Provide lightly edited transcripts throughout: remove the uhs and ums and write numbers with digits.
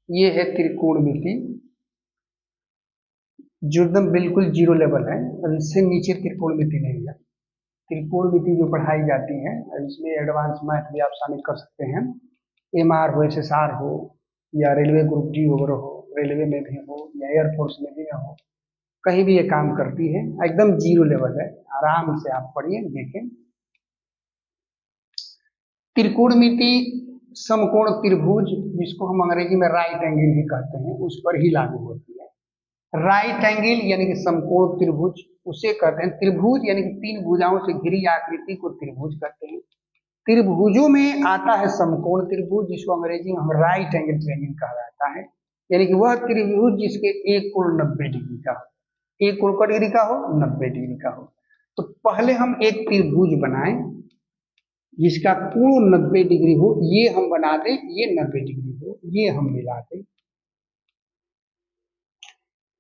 ये है त्रिकोणमिति जो एकदम बिल्कुल जीरो लेवल है, और इससे नीचे त्रिकोणमिति नहीं है। त्रिकोणमिति जो पढ़ाई जाती है इसमें एडवांस मैथ भी आप शामिल कर सकते हैं। एमआर हो, एसएसआर हो, या रेलवे ग्रुप डी वगैरह हो, रेलवे में भी हो या एयरफोर्स में भी हो, कहीं भी ये काम करती है। एकदम जीरो लेवल है, आराम से आप पढ़िए देखें। त्रिकोणमिति समकोण त्रिभुज, जिसको हम अंग्रेजी में राइट एंगल ही कहते हैं, उस पर ही लागू होती है। राइट एंगल यानी कि समकोण त्रिभुज उसे कहते हैं। त्रिभुज यानी कि तीन भुजाओं से घिरी आकृति को त्रिभुज कहते हैं। त्रिभुजों में आता है समकोण त्रिभुज, जिसको अंग्रेजी में हम राइट एंगल ट्रायंगल कहा जाता है। यानी कि वह त्रिभुज जिसके एक कोण 90 डिग्री का हो, एक कोण का डिग्री का हो 90 डिग्री का हो। तो पहले हम एक त्रिभुज बनाएं जिसका कोण 90 डिग्री हो, ये हम बना दें, ये 90 डिग्री हो, ये हम मिला दें।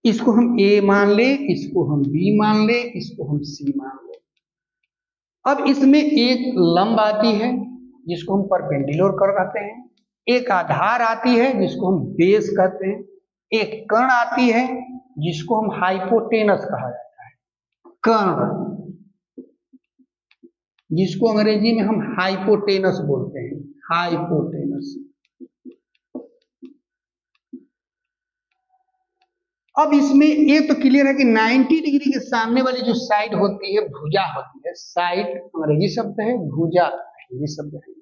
इसको हम ए मान ले, इसको हम बी मान ले, इसको हम सी मान ले। अब इसमें एक लंब आती है जिसको हम परपेंडिकुलर कर्व कहते हैं, एक आधार आती है जिसको हम बेस कहते हैं, एक कर्ण आती है जिसको हम हाइपोटेनस कहा जाता है। कर्ण जिसको अंग्रेजी में हम हाइपोटेनस बोलते हैं, हाइपोटेनस। अब इसमें ये तो क्लियर है कि 90 डिग्री के सामने वाली जो साइड होती है भुजा होती है। साइड अंग्रेजी शब्द है, भुजा हिंदी शब्द है।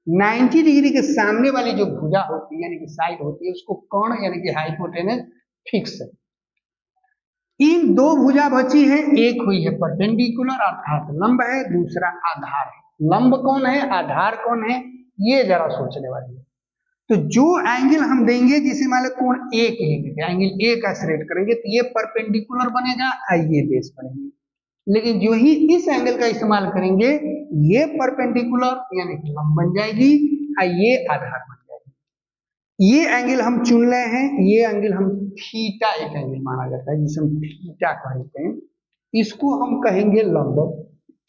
90 डिग्री के सामने वाली जो भुजा होती है यानी कि साइड होती है, उसको कर्ण यानी कि हाइपोटेनस फिक्स है। इन दो भुजा बची है, एक हुई है परपेंडिकुलर अर्थात लंब है, दूसरा आधार है। लंब कौन है, आधार कौन है, ये जरा सोचने वाली है। तो जो एंगल हम देंगे, जिसे मान लो कोण ए के लिए एंगल ए का सिलेक्ट करेंगे, तो ये परपेंडिकुलर बनेगा और ये बेस बनेगी। लेकिन जो ही इस एंगल का इस्तेमाल करेंगे, ये परपेंडिकुलर यानी कि लंब बन जाएगी और ये आधार बन जाएगी। ये एंगल हम चुन रहे हैं, ये एंगल हम थीटा एक एंगल माना जाता है जिसे हम थीटा कहते हैं, इसको हम कहेंगे लंब।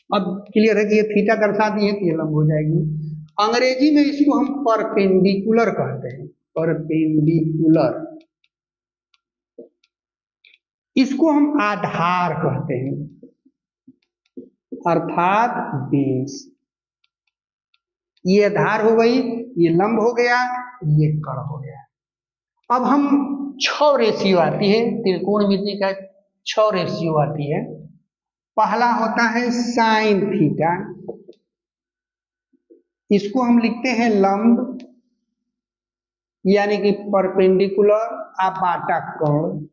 अब क्लियर है कि ये थीटा दर्शाती है कि ये लंब हो जाएगी। अंग्रेजी में इसको हम परपेंडिकुलर कहते हैं, परपेंडिकुलर। इसको हम आधार कहते हैं अर्थात बेस। ये आधार हो गई, ये लंब हो गया, ये कर्ण हो गया। अब हम 6 रेशियो आती है, त्रिकोणमिति का 6 रेशियो आती है। पहला होता है साइन थीटा, इसको हम लिखते हैं लंब यानी कि परपेंडिकुलर अपाटा कोण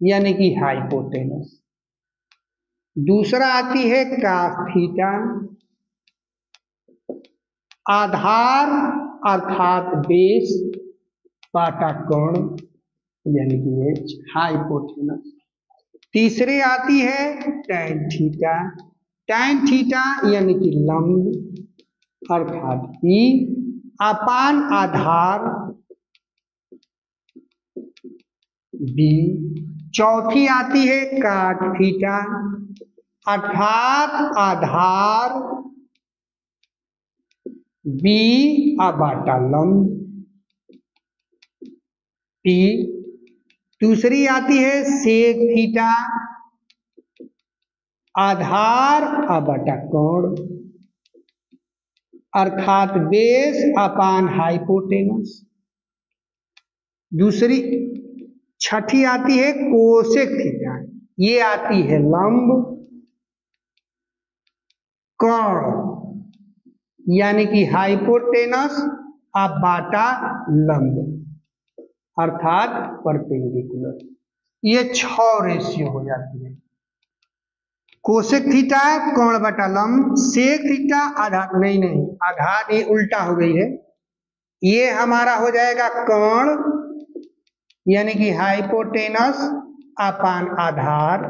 यानी कि हाइपोटेनस। दूसरा आती है कास थीटा, आधार अर्थात बेस, पाटा कोण यानी कि एच, हाइपोटेनस। तीसरे आती है टैन थीटा, टैन थीटा यानी कि लंब अर्थात ई, अपान आधार बी। चौथी आती है काट थीटा अर्थात आधार बी अबाटा लंब टी। दूसरी आती है सेक थीटा आधार अबाटा कोण अर्थात बेस अपान हाइपोटेनस। दूसरी छठी आती है कोसेक थीटा, ये आती है लंब कोण यानी कि हाइपोटेनस अबाटा लंब अर्थात परपेंडिकुलर। ये 6 रेशियो हो जाती है। कोसेक थीटा कोण बटा लंब, सेक थीटा आधार, नहीं आधार ये उल्टा हो गई है, ये हमारा हो जाएगा कोण यानी कि हाइपोटेनस अपान आधार,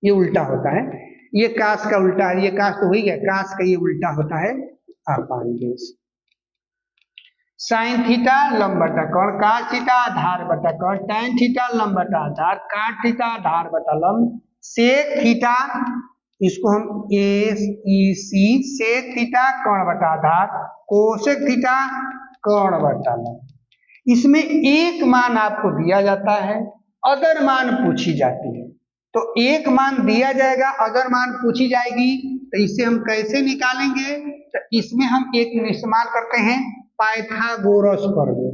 ये उल्टा होता है। ये कास का उल्टा है, ये कास तो हो ही गया, कास का ये उल्टा होता है अपान बेस। साइन थीटा लंब बटा कोण, कास थीटा आधार बटा कोण, टैन थीटा लंब बटा आधार, काट थीटा आधार बटा लंब, सेक थीटा इसको हम एस ई सी, सेक थीटा कोण बटा आधार, कोसेक थीटा कोण बटा लंब। इसमें एक मान आपको दिया जाता है, अदर मान पूछी जाती है। तो एक मान दिया जाएगा, अदर मान पूछी जाएगी, तो इसे हम कैसे निकालेंगे? तो इसमें हम एक इस्तेमाल करते हैं पाइथागोरस फॉर्मूला।